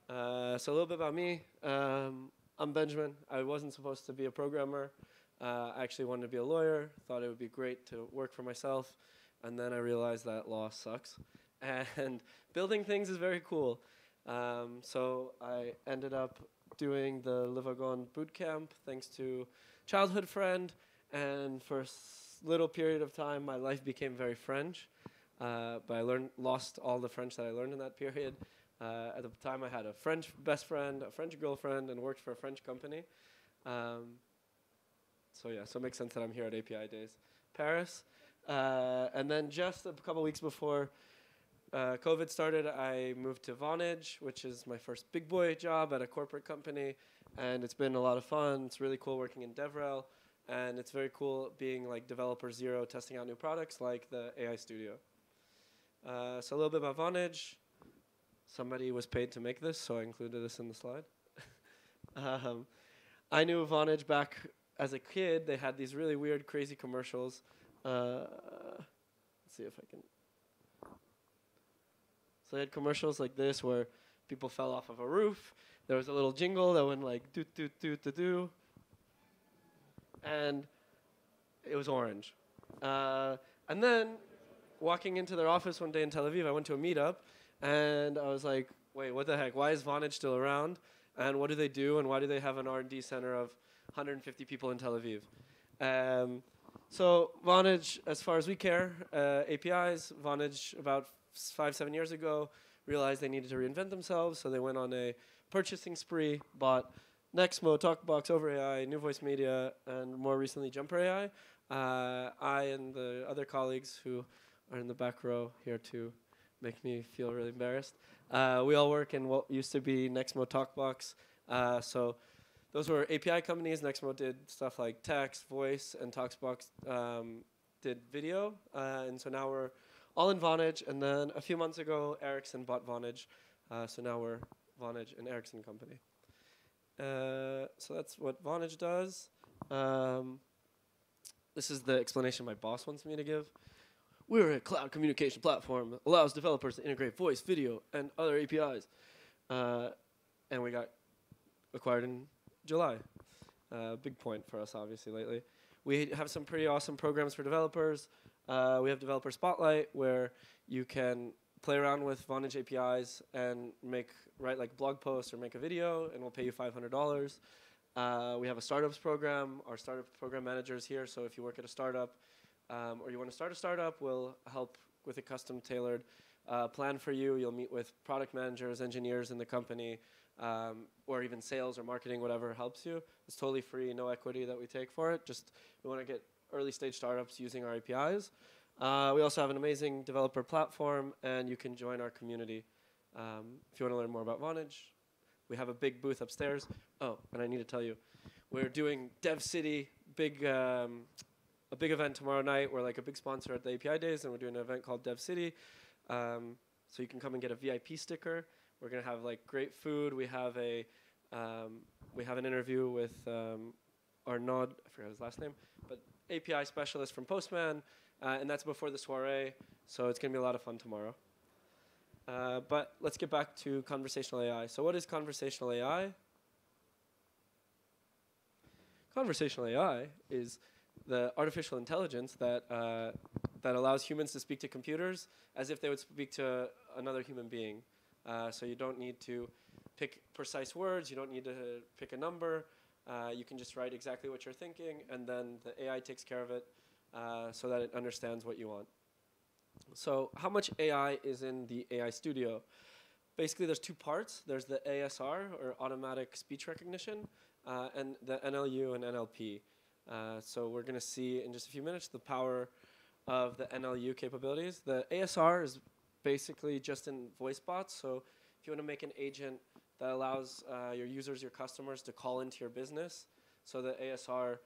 So a little bit about me. I'm Benjamin. I wasn't supposed to be a programmer. I actually wanted to be a lawyer. Thought it would be great to work for myself. And then I realized that law sucks. And building things is very cool. So I ended up doing the Livagon bootcamp thanks to childhood friend. And for a little period of time, my life became very French. But I lost all the French that I learned in that period. At the time, I had a French best friend, a French girlfriend, and worked for a French company. So it makes sense that I'm here at Apidays Paris. And then just a couple weeks before COVID started, I moved to Vonage, which is my first big boy job at a corporate company. And it's been a lot of fun. It's really cool working in DevRel. And it's very cool being like developer zero, testing out new products like the AI Studio. So a little bit about Vonage. Somebody was paid to make this, so I included this in the slide. I knew Vonage back as a kid. They had these really weird, crazy commercials. Let's see if I can. So they had commercials like this where people fell off of a roof. There was a little jingle that went like do do do do do, and it was orange. And then walking into their office one day in Tel Aviv, I went to a meetup. And I was like, wait, what the heck? Why is Vonage still around? And what do they do? And why do they have an R&D center of 150 people in Tel Aviv? So Vonage, as far as we care, APIs, Vonage about 5-7 years ago realized they needed to reinvent themselves. So they went on a purchasing spree, bought Nexmo, TalkBox, OverAI, New Voice Media, and more recently Jumper AI. I and the other colleagues who are in the back row here too make me feel really embarrassed. We all work in what used to be Nexmo TalkBox. So those were API companies. Nexmo did stuff like text, voice, and TalkBox did video. And so now we're all in Vonage. And then a few months ago, Ericsson bought Vonage. So now we're Vonage and Ericsson company. So that's what Vonage does. This is the explanation my boss wants me to give. We're a cloud communication platform that allows developers to integrate voice, video, and other APIs. And we got acquired in July. Big point for us, obviously, lately. We have some pretty awesome programs for developers. We have Developer Spotlight, where you can play around with Vonage APIs and write like blog posts or make a video, and we'll pay you $500. We have a startups program. Our startup program manager is here, so if you work at a startup, or you want to start a startup, we'll help with a custom-tailored plan for you. You'll meet with product managers, engineers in the company, or even sales or marketing, whatever helps you. It's totally free, no equity that we take for it. Just we want to get early-stage startups using our APIs. We also have an amazing developer platform, and you can join our community. If you want to learn more about Vonage, we have a big booth upstairs. Oh, and I need to tell you, we're doing Dev City, a big event tomorrow night. We're like a big sponsor at the API Days, and we're doing an event called Dev City. So you can come and get a VIP sticker. We're gonna have like great food. We have an interview with Arnaud, I forgot his last name, but API specialist from Postman, and that's before the soiree. So it's gonna be a lot of fun tomorrow. But let's get back to conversational AI. So what is conversational AI? Conversational AI is the artificial intelligence that allows humans to speak to computers as if they would speak to another human being. So you don't need to pick precise words. You don't need to pick a number. You can just write exactly what you're thinking, and then the AI takes care of it so that it understands what you want. So how much AI is in the AI Studio? Basically, there's two parts. There's the ASR, or automatic speech recognition, and the NLU and NLP. So we're going to see in just a few minutes the power of the NLU capabilities. The ASR is basically just in voice bots. So if you want to make an agent that allows your users, your customers, to call into your business, so the ASR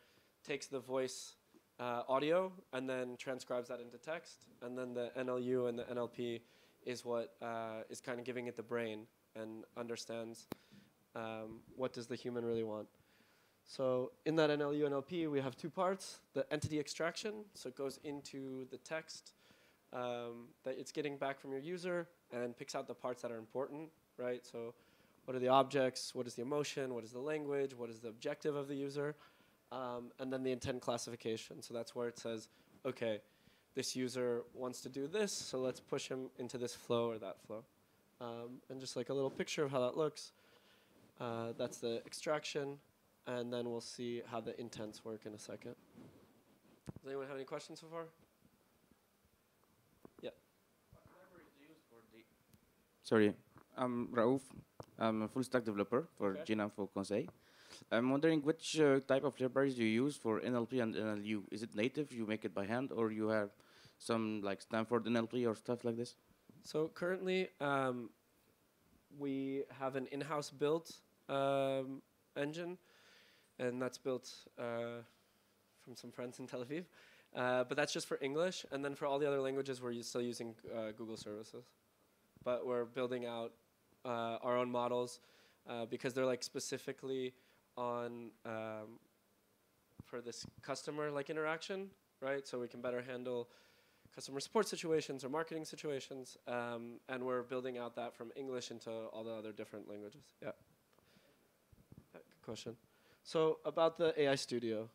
takes the voice audio and then transcribes that into text. And then the NLU and the NLP is what is kind of giving it the brain and understands what does the human really want. So in that NLU NLP, we have two parts. The entity extraction, so it goes into the text that it's getting back from your user and picks out the parts that are important, right? So what are the objects, what is the emotion, what is the language, what is the objective of the user, and then the intent classification. So that's where it says, okay, this user wants to do this, so let's push him into this flow or that flow. And just like a little picture of how that looks. That's the extraction, and then we'll see how the intents work in a second. Does anyone have any questions so far? Yeah. What libraries do you use for the... Sorry, I'm Raouf. I'm a full stack developer for Ginfo Conseil. I'm wondering which type of libraries you use for NLP and NLU. Is it native, you make it by hand, or you have some like Stanford NLP or stuff like this? So currently, we have an in-house built engine, and that's built from some friends in Tel Aviv. But that's just for English, and then for all the other languages, we're still using Google services. But we're building out our own models because they're like specifically on for this customer like interaction, right? So we can better handle customer support situations or marketing situations, and we're building out that from English into all the other different languages. Yeah. Good question. So about the AI Studio.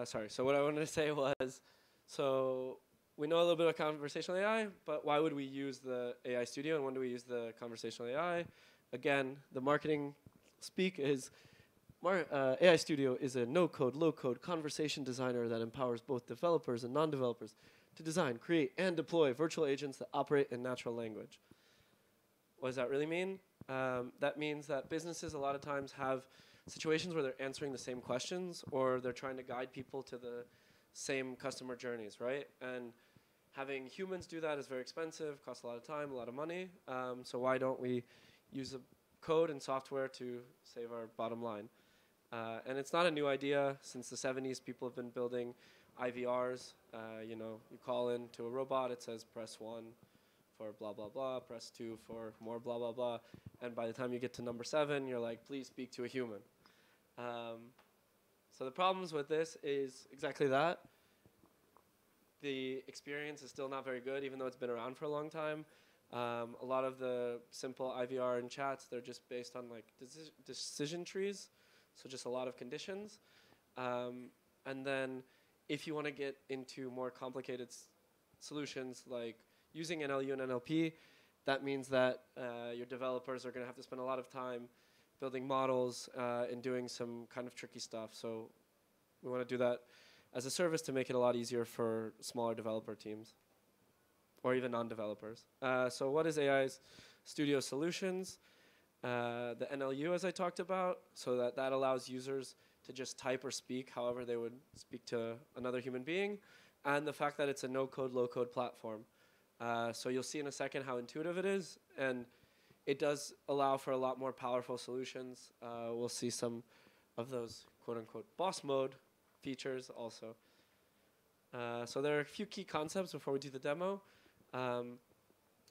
Sorry. So what I wanted to say was, so we know a little bit of conversational AI, but why would we use the AI Studio, and when do we use the conversational AI? Again, the marketing speak is AI Studio is a no-code, low-code conversation designer that empowers both developers and non-developers to design, create, and deploy virtual agents that operate in natural language. What does that really mean? That means that businesses a lot of times have situations where they're answering the same questions, or they're trying to guide people to the same customer journeys, right? And having humans do that is very expensive, costs a lot of time, a lot of money. So why don't we use a code and software to save our bottom line? And it's not a new idea. Since the 70s, people have been building IVRs. You know, you call in to a robot, it says press 1 for blah, blah, blah, press 2 for more blah, blah, blah. And by the time you get to number 7, you're like, please speak to a human. So the problems with this is exactly that. The experience is still not very good, even though it's been around for a long time. A lot of the simple IVR and chats, they're just based on like decision trees, so just a lot of conditions. And then if you want to get into more complicated solutions like using NLU and NLP, that means that your developers are going to have to spend a lot of time building models and doing some kind of tricky stuff. So we want to do that as a service to make it a lot easier for smaller developer teams or even non-developers. So what is AI's Studio Solutions? The NLU, as I talked about, so that allows users to just type or speak however they would speak to another human being, and the fact that it's a no-code, low-code platform. So you'll see in a second how intuitive it is, and it does allow for a lot more powerful solutions. We'll see some of those quote-unquote boss mode features also. So there are a few key concepts before we do the demo. I'm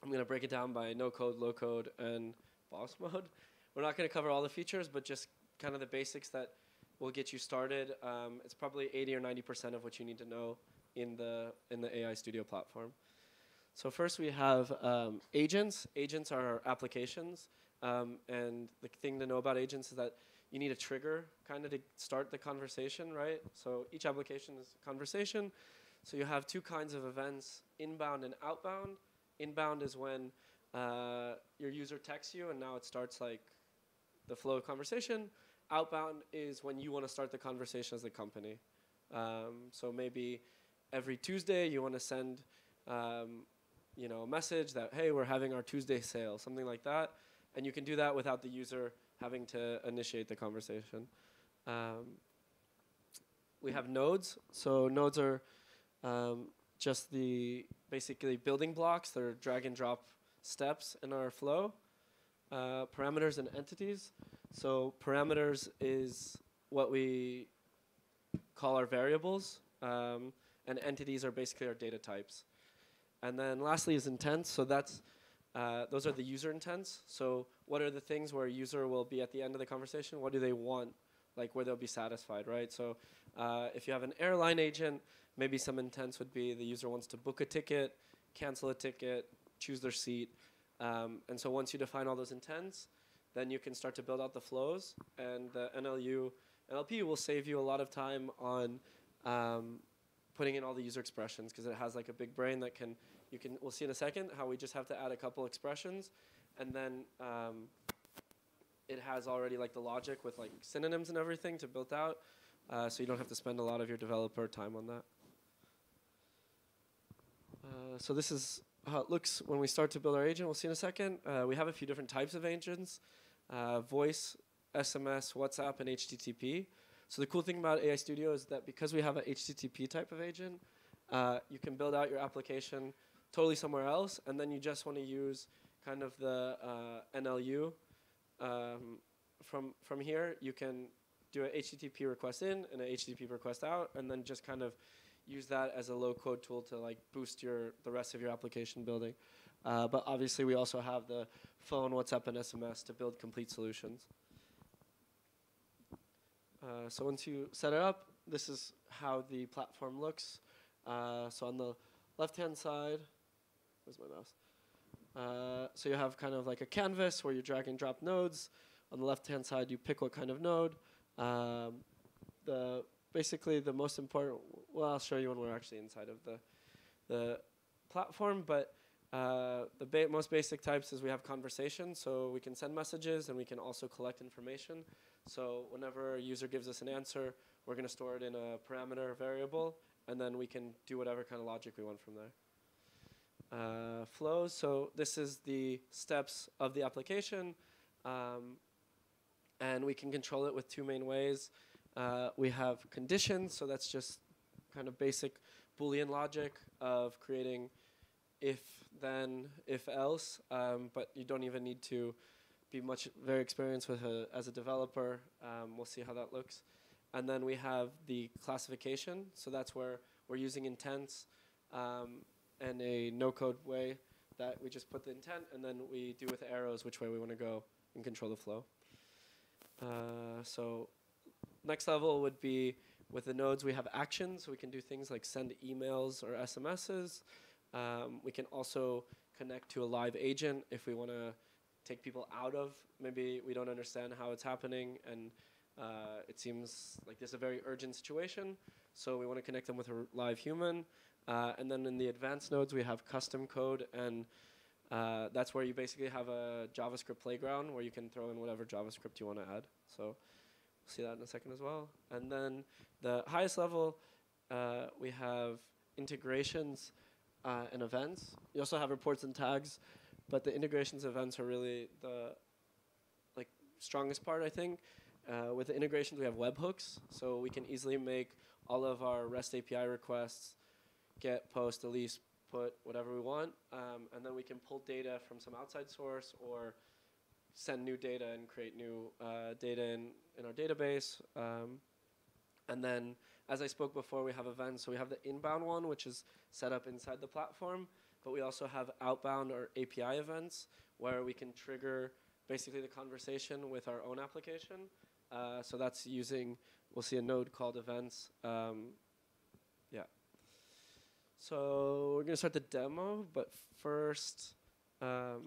going to break it down by no-code, low-code, and boss mode. We're not going to cover all the features, but just kind of the basics that will get you started. It's probably 80 or 90% of what you need to know in the AI Studio platform. So first we have agents. Agents are our applications. And the thing to know about agents is that you need a trigger kind of to start the conversation, right? So each application is a conversation. So you have two kinds of events, inbound and outbound. Inbound is when your user texts you and now it starts like the flow of conversation. Outbound is when you want to start the conversation as a company. So maybe every Tuesday you want to send you know, a message that, hey, we're having our Tuesday sale, something like that. And you can do that without the user having to initiate the conversation. We have nodes. So nodes are just the basically building blocks. They're drag and drop steps in our flow. Parameters and entities. So parameters is what we call our variables. And entities are basically our data types. And then lastly is intents. So that's those are the user intents. So what are the things where a user will be at the end of the conversation? What do they want? Like where they'll be satisfied, right? So if you have an airline agent, maybe some intents would be the user wants to book a ticket, cancel a ticket, choose their seat. And so once you define all those intents, then you can start to build out the flows, and the NLP will save you a lot of time on putting in all the user expressions, because it has like a big brain that we'll see in a second how we just have to add a couple expressions, and then it has already like the logic with like synonyms and everything to build out, so you don't have to spend a lot of your developer time on that. So this is how it looks when we start to build our agent. We'll see in a second. We have a few different types of agents: voice, SMS, WhatsApp, and HTTP. So the cool thing about AI Studio is that because we have a HTTP type of agent, you can build out your application totally somewhere else, and then you just want to use kind of the NLU from here. You can do an HTTP request in and an HTTP request out, and then just kind of use that as a low-code tool to like boost the rest of your application building. But obviously, we also have the phone, WhatsApp, and SMS to build complete solutions. So once you set it up, this is how the platform looks. So on the left-hand side, where's my mouse? So you have kind of like a canvas where you drag and drop nodes. On the left-hand side, you pick what kind of node. Basically, the most important, well, I'll show you when we're actually inside of the platform, but the most basic types is we have conversations, so we can send messages and we can also collect information. So whenever a user gives us an answer, we're going to store it in a parameter variable, and then we can do whatever kind of logic we want from there. Flows, so this is the steps of the application, and we can control it with two main ways. We have conditions, so that's just kind of basic Boolean logic of creating if, then, if, else, but you don't even need to be very experienced with as a developer. We'll see how that looks. And then we have the classification, so that's where we're using intents and a no-code way that we just put the intent, and then we do with arrows which way we want to go and control the flow. So next level would be with the nodes we have actions, so we can do things like send emails or SMSs. We can also connect to a live agent if we want to take people out of, maybe we don't understand how it's happening and it seems like there's a very urgent situation, so we want to connect them with a live human. And then in the advanced nodes we have custom code, and that's where you basically have a JavaScript playground where you can throw in whatever JavaScript you want to add. So we'll see that in a second as well. And then the highest level, we have integrations and events. You also have reports and tags, but the integrations events are really the strongest part, I think. With the integrations, we have webhooks, so we can easily make all of our REST API requests get, post, delete, put, whatever we want, and then we can pull data from some outside source or send new data and create new data in our database. And then, as I spoke before, we have events. So we have the inbound one, which is set up inside the platform, but we also have outbound or API events where we can trigger basically the conversation with our own application. So that's using, we'll see a node called events. Yeah. So we're going to start the demo, but first, I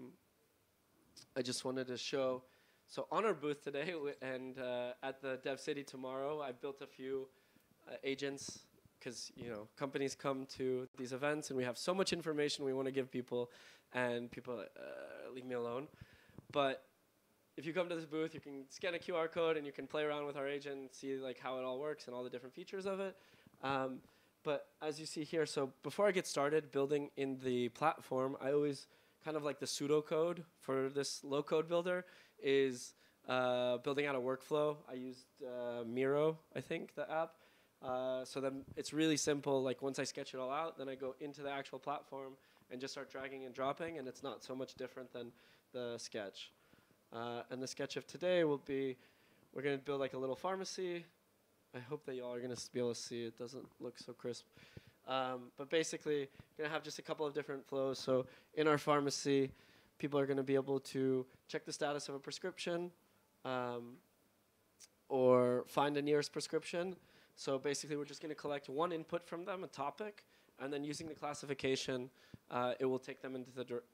just wanted to show, so on our booth today and at the Dev City tomorrow, I built a few agents because companies come to these events and we have so much information we want to give people, and people leave me alone. But if you come to this booth, you can scan a QR code and you can play around with our agent and see how it all works and all the different features of it. But as you see here, so before I get started building in the platform, I always kind of like the pseudocode for this low-code builder is building out a workflow. I used Miro, I think, the app. So then it's really simple. Like once I sketch it all out, then I go into the actual platform and just start dragging and dropping, and it's not so much different than the sketch. And the sketch of today will be, we're going to build like a little pharmacy. I hope that y'all are going to be able to see. It doesn't look so crisp. But basically, going to have just a couple of different flows. So in our pharmacy, people are going to be able to check the status of a prescription or find a nearest prescription. So basically, we're just going to collect one input from them, a topic, and then using the classification, it will take them into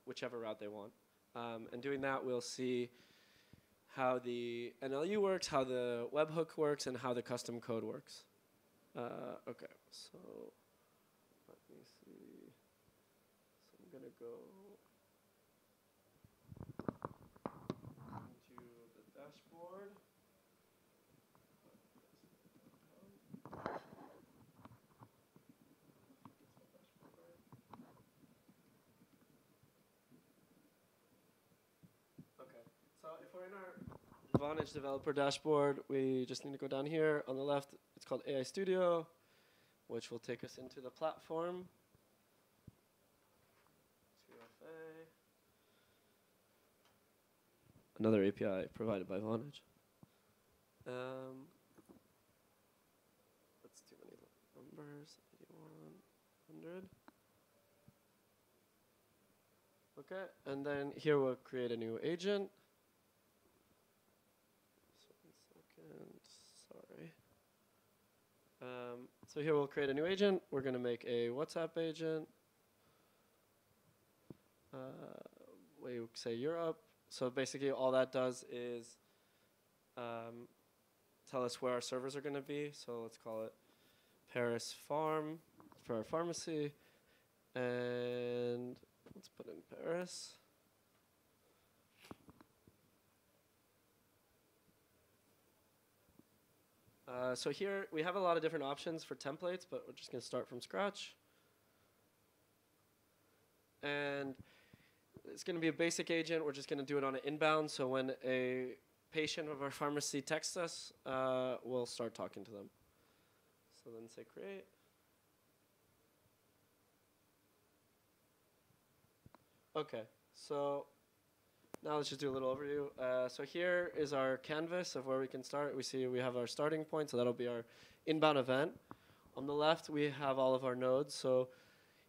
whichever route they want. And doing that, we'll see how the NLU works, how the webhook works, and how the custom code works. Okay, so let me see. So I'm going to go into the dashboard. Okay, so if we're in our Vonage developer dashboard, we just need to go down here. On the left, it's called AI Studio, which will take us into the platform. 2FA. Another API provided by Vonage. That's too many numbers. 8100. Okay, and then here we'll create a new agent. Sorry. So here we'll create a new agent. We're going to make a WhatsApp agent. We say Europe. So basically all that does is tell us where our servers are going to be. So let's call it Paris Farm for our pharmacy. And let's put in Paris. So here we have a lot of different options for templates, but we're just going to start from scratch. And it's going to be a basic agent. We're just going to do it on an inbound. So when a patient of our pharmacy texts us, we'll start talking to them. So then say create. Okay, so now let's just do a little overview. So here is our canvas of where we can start. We see we have our starting point, so that'll be our inbound event. On the left, we have all of our nodes. So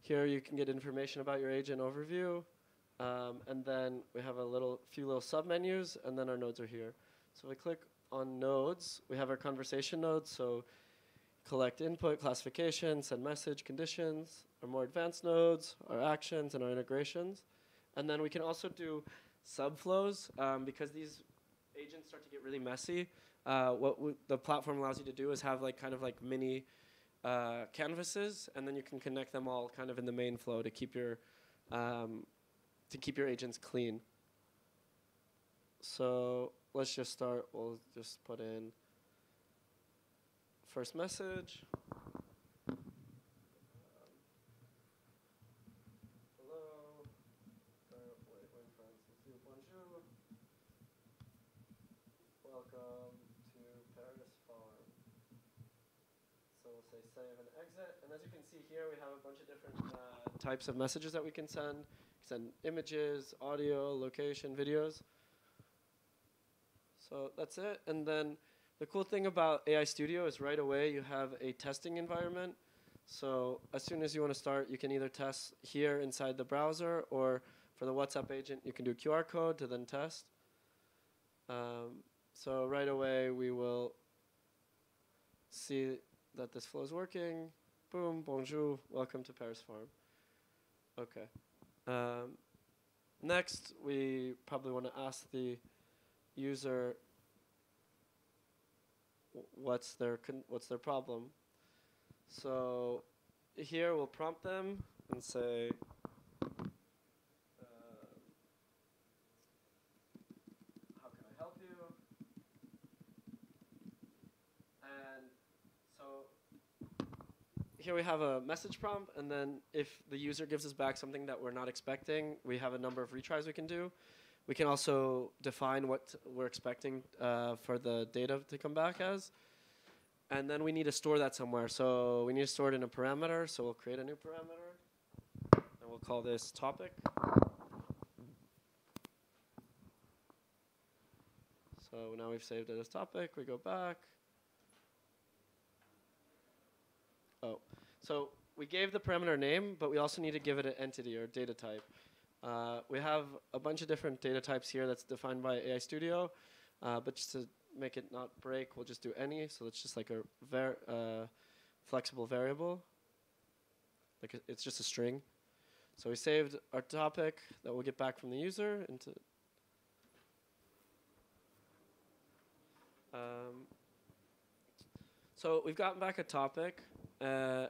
here you can get information about your agent overview. And then we have a few little submenus, and then our nodes are here. So if we click on nodes, we have our conversation nodes. So collect input, classification, send message, conditions, our more advanced nodes, our actions, and our integrations. And then we can also do subflows, because these agents start to get really messy. What the platform allows you to do is have kind of mini canvases, and then you can connect them all kind of in the main flow to keep your agents clean. So let's just start. We'll just put in first message. Welcome to Paris Farm. So we'll say save and exit. And as you can see here, we have a bunch of different types of messages that we can send. Send images, audio, location, videos. So that's it. And then the cool thing about AI Studio is right away you have a testing environment. So as soon as you want to start, you can either test here inside the browser, or for the WhatsApp agent, you can do QR code to then test. So right away, we will see that this flow is working. Boom, bonjour, welcome to Paris Farm. Okay. Next, we probably want to ask the user what's their problem. So here we'll prompt them and say, how can I help you? And so here we have a message prompt, and then if the user gives us back something that we're not expecting, we have a number of retries we can do. We can also define what we're expecting for the data to come back as. And then we need to store that somewhere. So we need to store it in a parameter. So we'll create a new parameter. And we'll call this topic. So now we've saved it as topic. We go back. Oh, so we gave the parameter name, but we also need to give it an entity or data type. We have a bunch of different data types here that's defined by AI Studio, but just to make it not break, we'll just do any. So it's just like a flexible variable. It's just a string. So we saved our topic that we'll get back from the user into. So we've gotten back a topic, and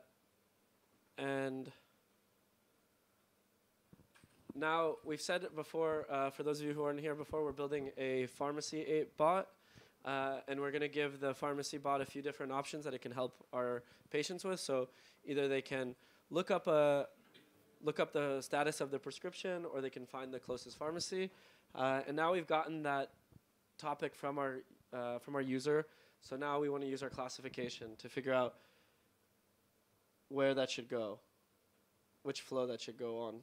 now we've said it before, for those of you who weren't here before, we're building a pharmacy bot, and we're going to give the pharmacy bot a few different options that it can help our patients with. So either they can look up the status of the prescription, or they can find the closest pharmacy. And now we've gotten that topic from our user. So now we want to use our classification to figure out where that should go, which flow that should go on.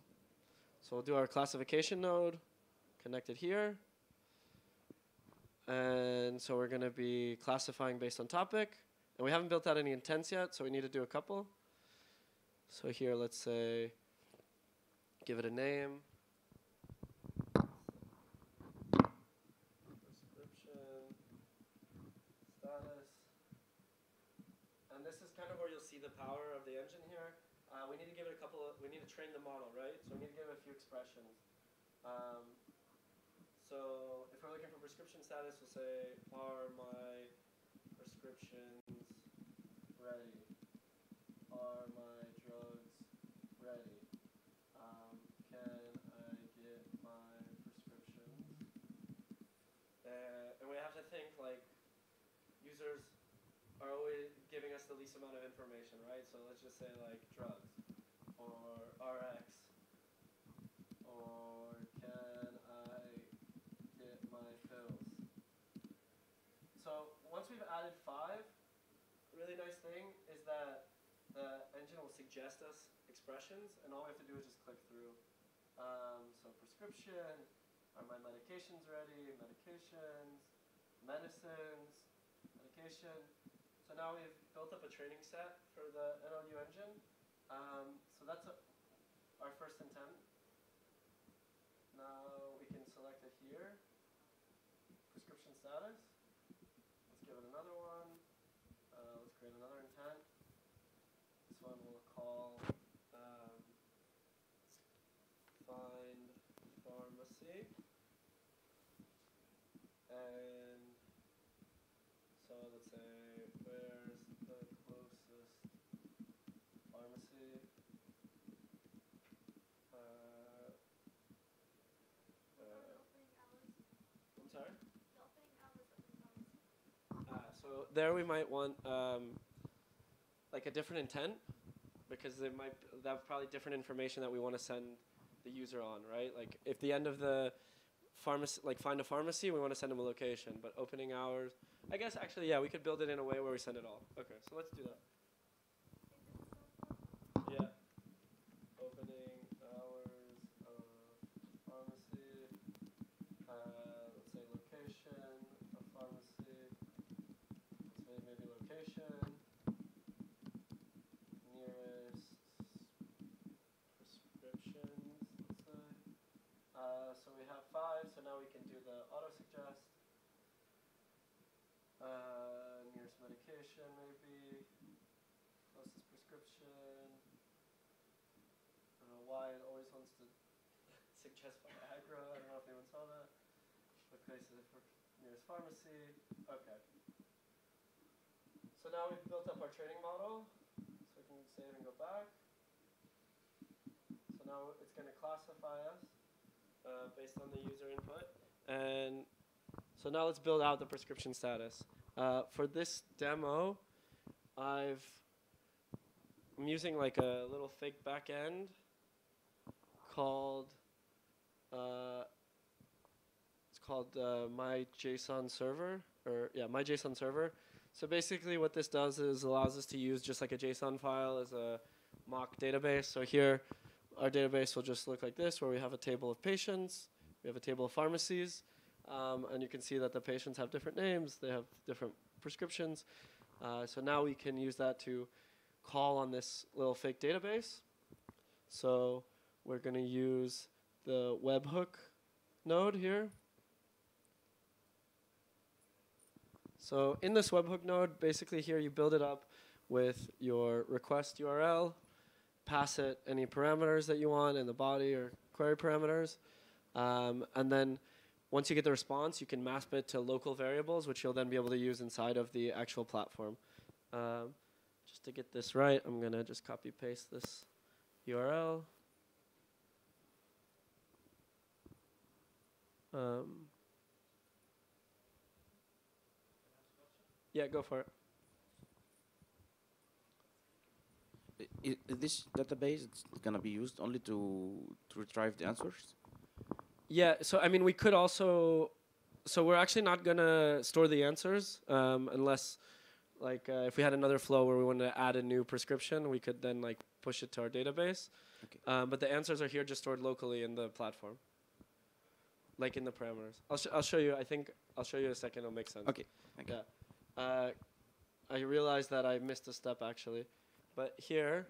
So we'll do our classification node, connect it here. And so we're going to be classifying based on topic. And we haven't built out any intents yet, so we need to do a couple. So here, let's say, give it a name. This is kind of where you'll see the power of the engine here. We need to give it a couple of, we need to train the model, right? So we need to give it a few expressions. So if we're looking for prescription status, we'll say, are my prescriptions ready? Are my drugs ready? Can I get my prescriptions? And we have to think like users are always giving us the least amount of information, right? So let's just say like drugs, or RX, or can I get my pills? So once we've added 5, a really nice thing is that the engine will suggest us expressions, and all we have to do is just click through. So prescription, are my medications ready? Medications, medicines, medication. So now we've built up a training set for the NLU engine. So that's our first intent. Now we can select it here. Prescription status. Let's give it another one. Let's create another intent. This one we'll call find pharmacy. And so let's say, where's the closest pharmacy? I'm sorry? So there we might want like a different intent, because they might have probably different information that we want to send the user on, right? Like if the end of the pharmacy, like find a pharmacy, we want to send them a location, but opening hours, I guess actually, yeah, we could build it in a way where we send it all. Okay, so let's do that. Yeah. Opening hours of pharmacy. Let's say location of pharmacy. Let's say maybe location. Nearest prescriptions, let's say. So we have 5, so now we can do the auto-suggest. Nearest medication, maybe. Closest prescription. I don't know why it always wants to suggest Viagra. I don't know if anyone saw that. Okay, so for nearest pharmacy. Okay. So now we've built up our training model. So we can save and go back. So now it's going to classify us based on the user input. And so now let's build out the prescription status. For this demo, I'm using like a little fake backend called it's called my JSON server, or yeah, my JSON server. So basically, what this does is allows us to use just like a JSON file as a mock database. So here, our database will just look like this, where we have a table of patients, we have a table of pharmacies. And you can see that the patients have different names, they have different prescriptions. So now we can use that to call on this little fake database. So we're going to use the webhook node here. So in this webhook node, basically here you build it up with your request URL pass it any parameters that you want in the body or query parameters. And then once you get the response, you can map it to local variables, which you'll then be able to use inside of the actual platform. Just to get this right, I'm going to just copy paste this URL. Yeah, go for it. This database it's gonna be used only to retrieve the answers? Yeah, so I mean, we could also, so we're actually not gonna store the answers unless, like, if we had another flow where we wanted to add a new prescription, we could then like push it to our database. Okay. But the answers are here just stored locally in the platform, like in the parameters. I'll show you. I think I'll show you in a second. It'll make sense. Okay. Thank you. Yeah. I realized that I missed a step actually, but here,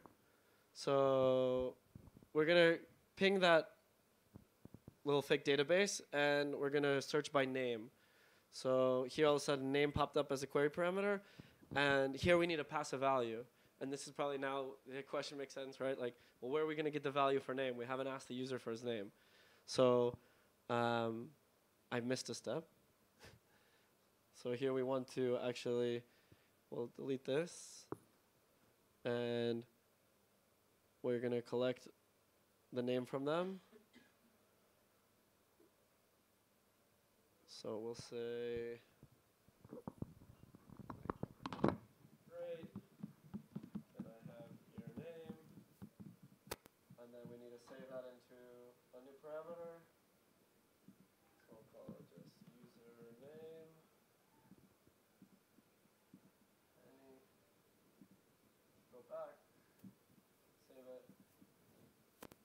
so we're gonna ping that little fake database and we're gonna search by name. So here all of a sudden name popped up as a query parameter, and here we need to pass a value. And this is probably now the question makes sense, right? Like, well, where are we gonna get the value for name? We haven't asked the user for his name. So I missed a step. So here we want to actually, we'll delete this, and we're gonna collect the name from them. So we'll say, great, and I have your name, and then we need to save that into a new parameter. So we'll call it just username. And go back, save it.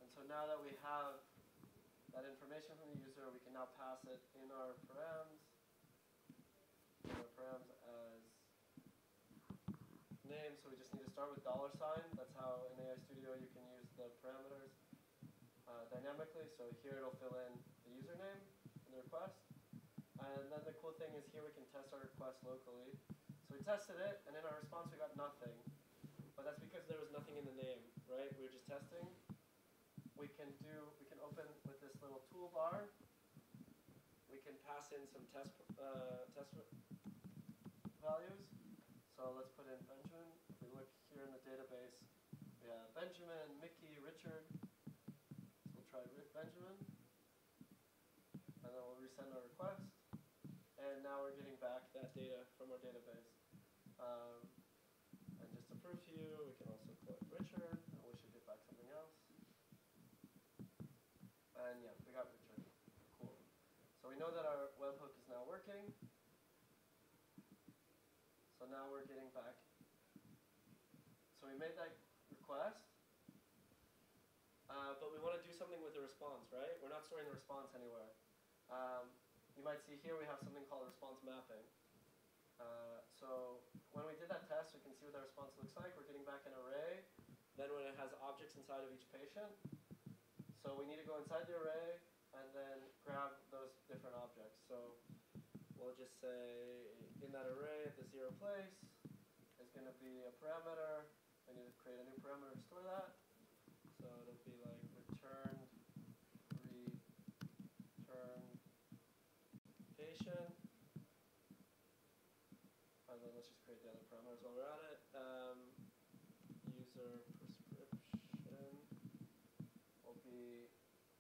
And so now that we have that information from the user, we can now pass it in our params as name. So we just need to start with $. That's how in AI Studio you can use the parameters dynamically. So here it'll fill in the username in the request. And then the cool thing is here we can test our request locally. So we tested it, and in our response we got nothing. But that's because there was nothing in the name, right? We were just testing. We can open with this little toolbar. We can pass in some test values. So let's put in Benjamin. If we look here in the database, we have Benjamin, Mickey, Richard. So we'll try Benjamin. And then we'll resend our request. And now we're getting back that data from our database. And just to prove to you, we can also put Richard, and we should get back something else. And yeah, we got Richard. Cool. So we know that our webhook is now working. So now we're getting back. So we made that request. But we want to do something with the response, right? We're not storing the response anywhere. You might see here we have something called response mapping. So when we did that test, we can see what the response looks like. We're getting back an array. Then when it has objects inside of each patient. So we need to go inside the array and then grab those different objects. So we'll just say in that array at the 0 place is going to be a parameter. We need to create a new parameter to store that. So it'll be like return patient. And then let's just create the other parameters while we're at it. User prescription will be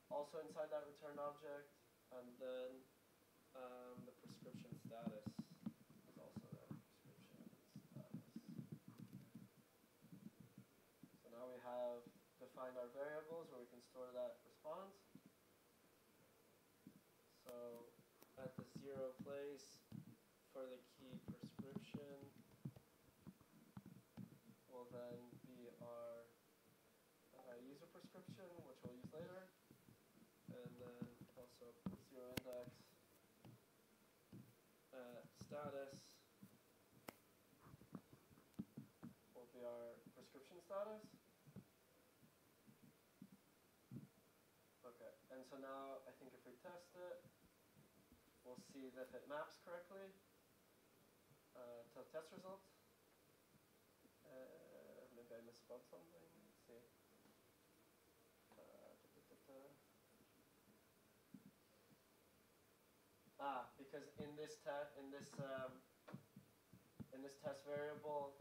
also inside that returned object, and then the prescription status is also there. Prescription status. So now we have defined our variables where we can store that response. So at the 0 place for the key prescription will then be our user prescription, which we'll use later. And then also 0 index at status will be our prescription status. Okay, and so now I think if we test it, we'll see that it maps correctly to test results. Maybe I misspelled something. Let's see. because in this test variable,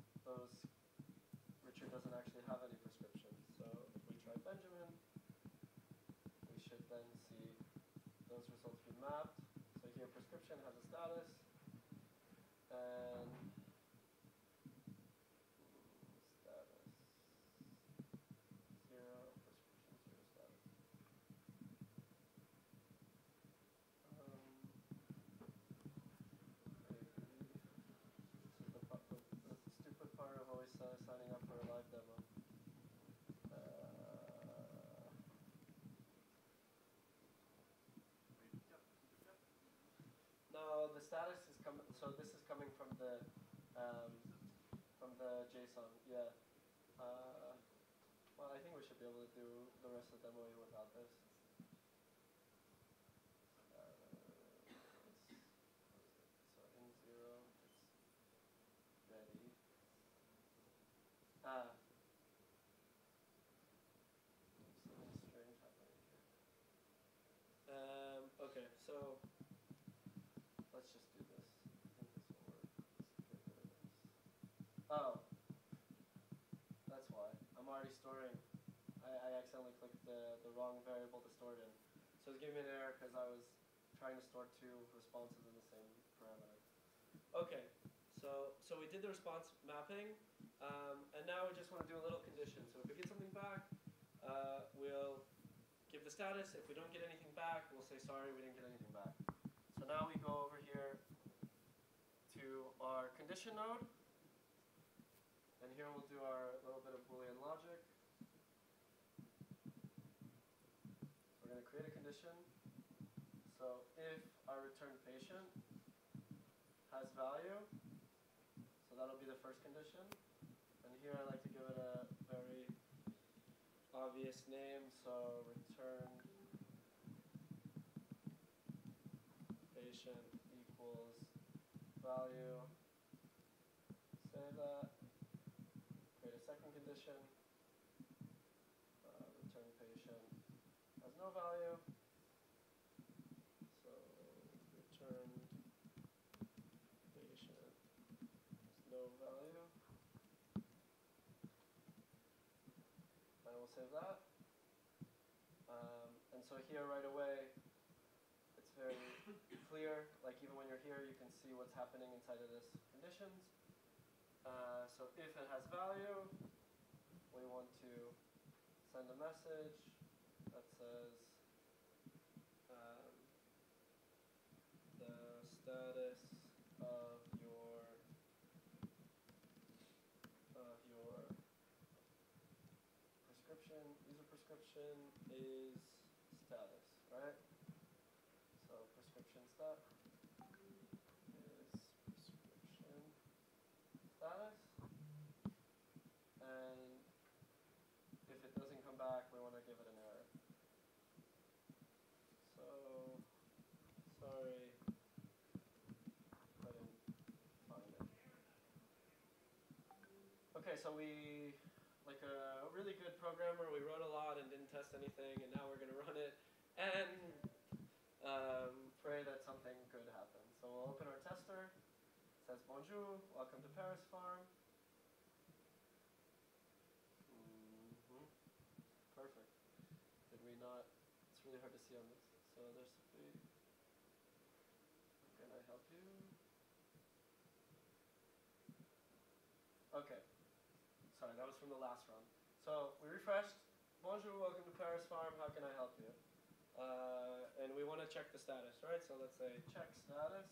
Richard doesn't actually have any prescriptions. So if we try Benjamin, we should then see those results be mapped. So here prescription has a status, and status 0, prescription 0 status. This is the stupid part of always signing up for a live demo. No, the status is coming. So this is coming from the JSON. Yeah. Well, I think we should be able to do the rest of the demo without this. So in 0, it's ready. Something strange happening here. Okay, so let's just do this. I think this will work. Let's get rid of this. Oh, that's why. I'm already storing. I accidentally clicked the wrong variable to store it in. So it's giving me an error because I was trying to store 2 responses in the same parameter. Okay, so we did the response mapping, and now we just want to do a little condition. So if we get something back, we'll give the status. If we don't get anything back, we'll say sorry, we didn't get anything back. So now we go over here to our condition node, and here we'll do our little bit of Boolean logic. We're going to create a condition. So if our return patient has value, so that'll be the first condition. And here I like to give it a very obvious name, so return patient equals value. Save that. Create a second condition. Return patient has no value. So return patient has no value. And we'll save that. And so here right away, it's very clear. Like even when you're here, you can see what's happening inside of this conditions. So if it has value, we want to send a message that says the status of your prescription, user prescription is status, right? So prescription stat is prescription status. And if it doesn't come back, we want to give it an error. So, sorry, I didn't find it. Okay, so we, like a really good programmer, we wrote a lot and didn't test anything, and now we're going to run it and pray that something good happens. So we'll open our tester. It says, bonjour, welcome to Paris farm. Perfect. Did we not? It's really hard to see on this. So there's Sophie. Can I help you? Okay. Sorry, that was from the last run. So we refreshed. Bonjour, welcome to Paris farm. How can I help you? And we want to check the status, right? So let's say check status.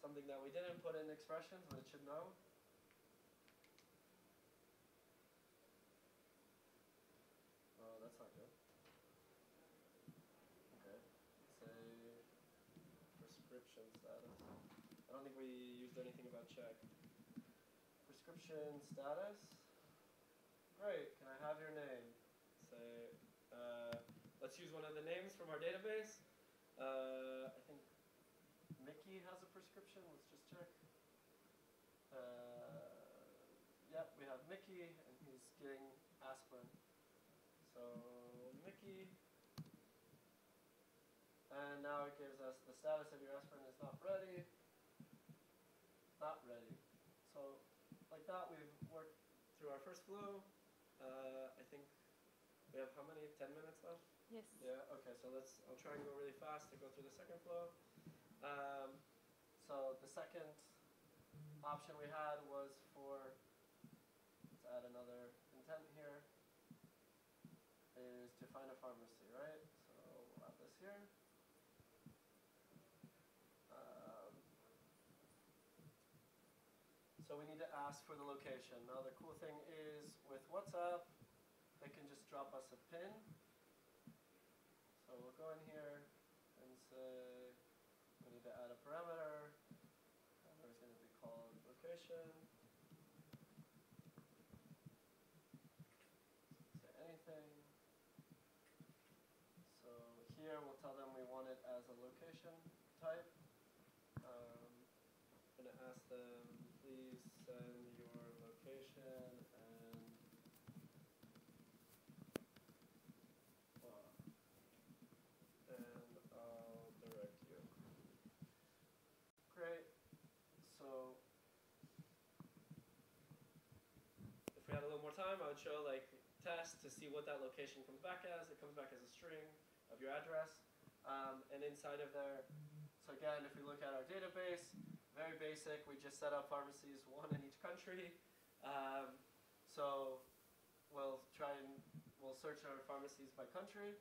Something that we didn't put in expressions, but it should know. Oh, that's not good. Okay. Say prescription status. I don't think we used anything about check. Prescription status. Great. Can I have your name? Say, let's use one of the names from our database. I think Mickey has a prescription. Let's just check. Yeah, we have Mickey, and he's getting aspirin. So Mickey, and now it gives us the status of your aspirin is not ready. Not ready. So like that, we've worked through our first flow. I think we have how many? 10 minutes left? Yes. Yeah, okay, so I'll try and go really fast to go through the second flow. So the second option we had was for, let's add another intent here, is to find a pharmacy, right? So we'll add this here. So we need to ask for the location. Now the cool thing is with WhatsApp, they can just drop us a pin. So we'll go in here and say we need to add a parameter, and there's going to be called location. Say anything. So here we'll tell them we want it as a location type. I'm going to ask them, please send your location and I'll direct you. Great. So if we had a little more time, I would show like test to see what that location comes back as. It comes back as a string of your address. And inside of there, so again, if we look at our database, very basic, we just set up pharmacies, one in each country. So we'll search our pharmacies by country.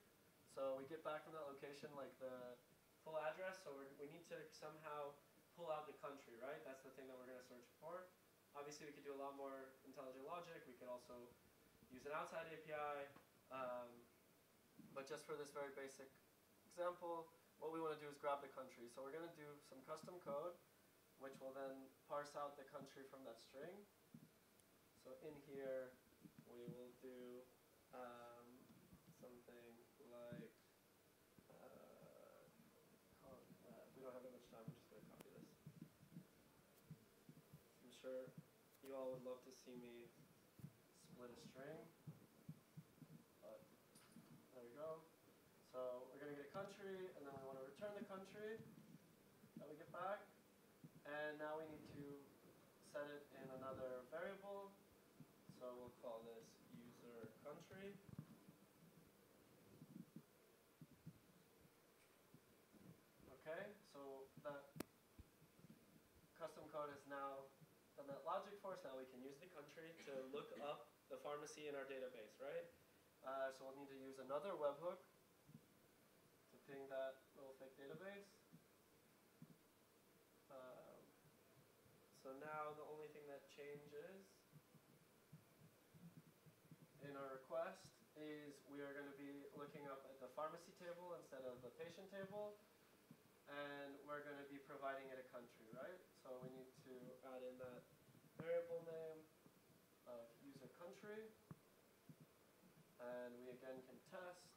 So we get back from that location like the full address, so we need to somehow pull out the country, right? That's the thing that we're going to search for. Obviously we could do a lot more intelligent logic. We could also use an outside API. But just for this very basic example, what we want to do is grab the country. So we're going to do some custom code, which will then parse out the country from that string. So in here, we will do something like, we don't have that much time, I'm just going to copy this. I'm sure you all would love to see me split a string, but there we go. So we're going to get a country, and then we want to return the country that we get back. And now we need to set it in another variable. So we'll call this user country. Okay, so that custom code has now done that logic for us. Now we can use the country to look up the pharmacy in our database, right? So we'll need to use another webhook to ping that little fake database. So now the only thing that changes in our request is we are going to be looking up at the pharmacy table instead of the patient table, and we're going to be providing it a country, right? So we need to add in that variable name of user country, and we again can test.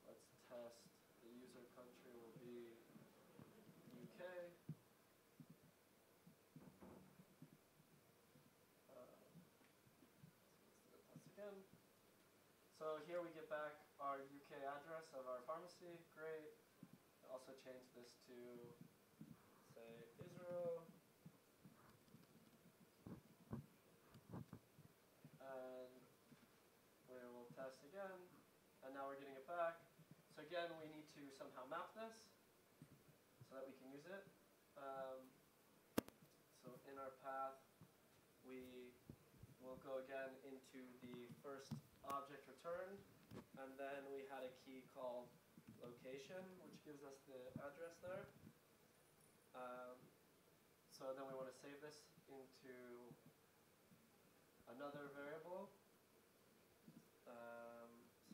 Let's test the user country will be UK. So here we get back our UK address of our pharmacy. Great. Also change this to, say, Israel. And we will test again. And now we're getting it back. So again, we need to somehow map this so that we can use it. So in our path, we will go again into the first object returned, and then we had a key called location, which gives us the address there. So then we want to save this into another variable.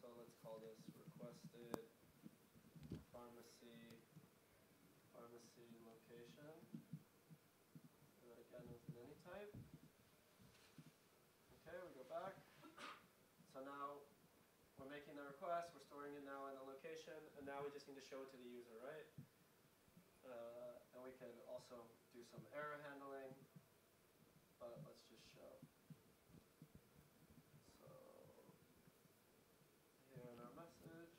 So let's call this requested pharmacy location. Do that again with an any type. Okay, we go back. So now we're making the request, we're storing it now in the location, and now we just need to show it to the user, right? And we can also do some error handling, but let's just show. So here in our message,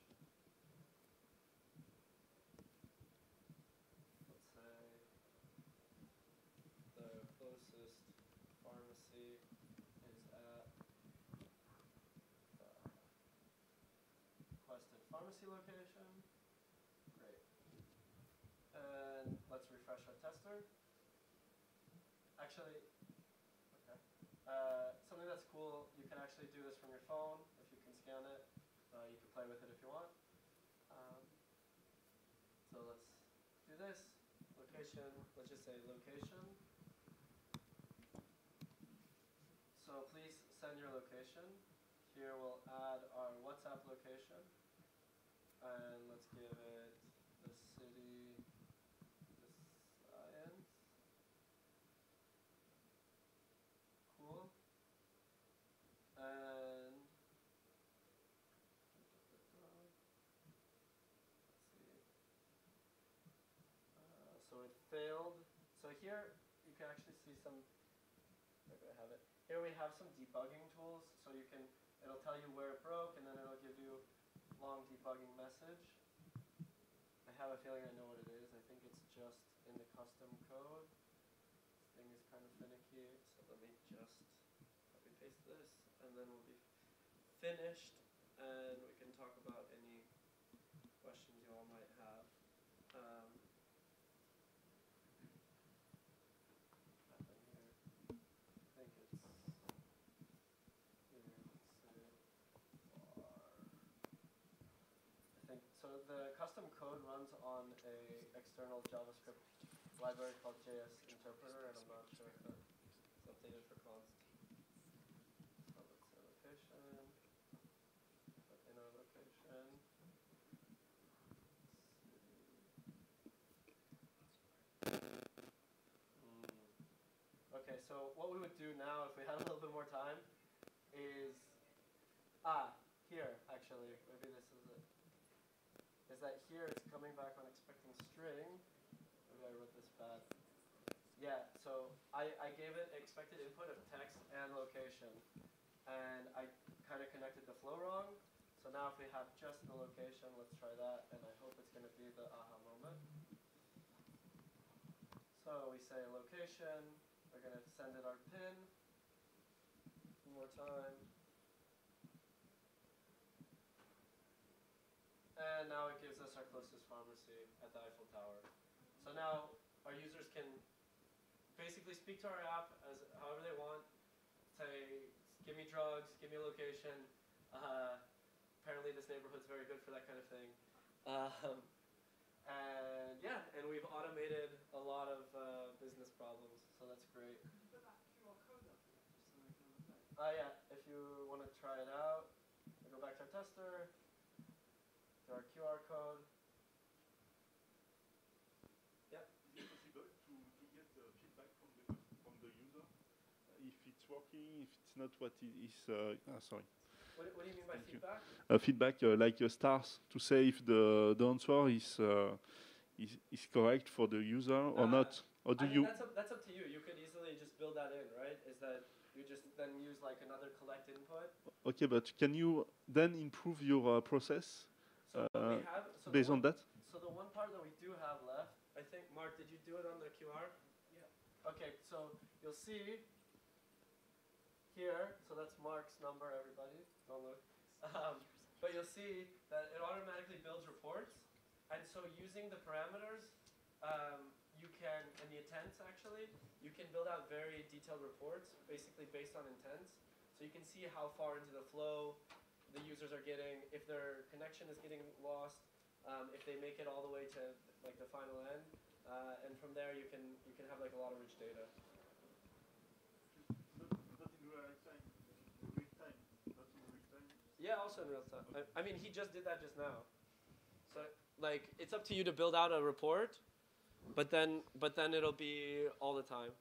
pharmacy location. Great. And let's refresh our tester. Actually, okay. Something that's cool, you can actually do this from your phone if you can scan it. You can play with it if you want. So let's do this. Location, let's just say location. So please send your location. Here we'll add our WhatsApp location. And let's give it the city, the science. Cool. And let's see. So it failed. So here you can actually see some. Where do I have it? Here we have some debugging tools. So you can. It'll tell you where it broke, and then it'll give you long debugging message. I have a feeling I know what it is. I think it's just in the custom code. This thing is kind of finicky, so let me just copy paste this, and then we'll be finished, and we can talk about any questions you all might have. So the custom code runs on a external JavaScript library called JS Interpreter, and I'm not sure if that's updated for const. So let's say location, put in our location. Okay, so what we would do now, if we had a little bit more time, is here actually, maybe this is it. Is that here it's coming back on expecting string. Maybe I wrote this bad. Yeah, so I gave it expected input of text and location. And I kind of connected the flow wrong. So now if we have just the location, let's try that. And I hope it's going to be the aha moment. So we say location. We're going to send it our pin. One more time. And now it gives us our closest pharmacy at the Eiffel Tower. So now our users can basically speak to our app as however they want. Say, give me drugs, give me a location. Apparently this neighborhood's very good for that kind of thing. And yeah, and we've automated a lot of business problems, so that's great. Put that QR code up here, just so I can look. Yeah, if you want to try it out, we go back to our tester. Our QR code. Yep. Is it possible to get feedback from the user if it's working, if it's not what it is? Sorry. What do you mean by feedback? Feedback like stars to say if the answer is correct for the user or not. Or do you? That's up to you. You could easily just build that in, right? Is that you just then use like another collect input? Okay, but can you then improve your process? So based on that? So the one part that we do have left, I think, Mark, did you do it on the QR? Yeah. Okay, so you'll see here, so that's Mark's number, everybody, don't look. But you'll see that it automatically builds reports. And so using the parameters, you can, and the intents actually, you can build out very detailed reports, basically based on intents. So you can see how far into the flow the users are getting, if their connection is getting lost, if they make it all the way to like the final end, and from there you can have like a lot of rich data. Not in real time. Not in real time. Yeah, also in real time. I mean, he just did that just now. So like, it's up to you to build out a report, but then it'll be all the time.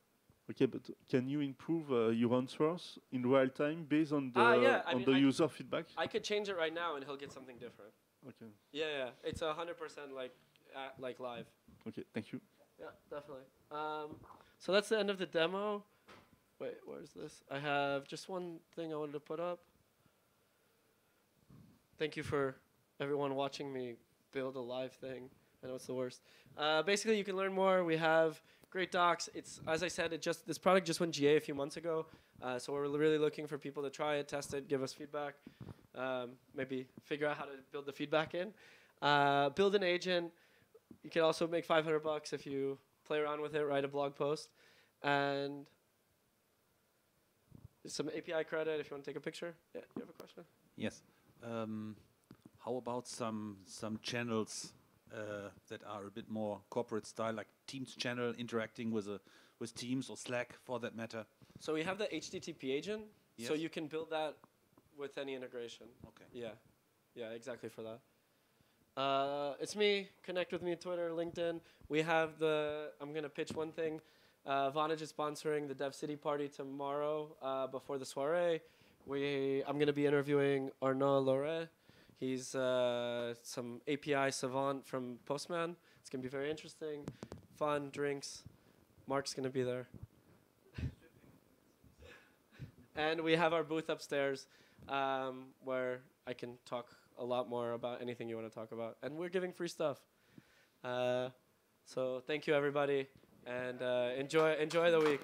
Okay, but can you improve your answers in real time based on the user feedback? I could change it right now and he'll get something different. Okay. Yeah, it's 100% like live. Okay, thank you. Yeah, definitely. So that's the end of the demo. Wait, where's this? I have just one thing I wanted to put up. Thank you for everyone watching me build a live thing. I know it's the worst. Basically, you can learn more. We have great docs. It's, as I said, this product just went GA a few months ago. So we're really looking for people to try it, test it, give us feedback. maybe figure out how to build the feedback in. Build an agent. You can also make $500 if you play around with it, write a blog post, and some API credit if you want to take a picture. Yeah, you have a question? Yes. How about some channels that are a bit more corporate style, like Teams channel interacting with Teams or Slack for that matter? So we have the HTTP agent, so you can build that with any integration. Okay. Yeah, exactly for that. It's me. Connect with me on Twitter, LinkedIn. We have I'm going to pitch one thing. Vonage is sponsoring the Dev City party tomorrow before the soiree. I'm going to be interviewing Arnaud Loret. He's some API savant from Postman. It's going to be very interesting. Fun, drinks. Mark's going to be there. And we have our booth upstairs where I can talk a lot more about anything you want to talk about. And we're giving free stuff. So thank you, everybody. And enjoy the week.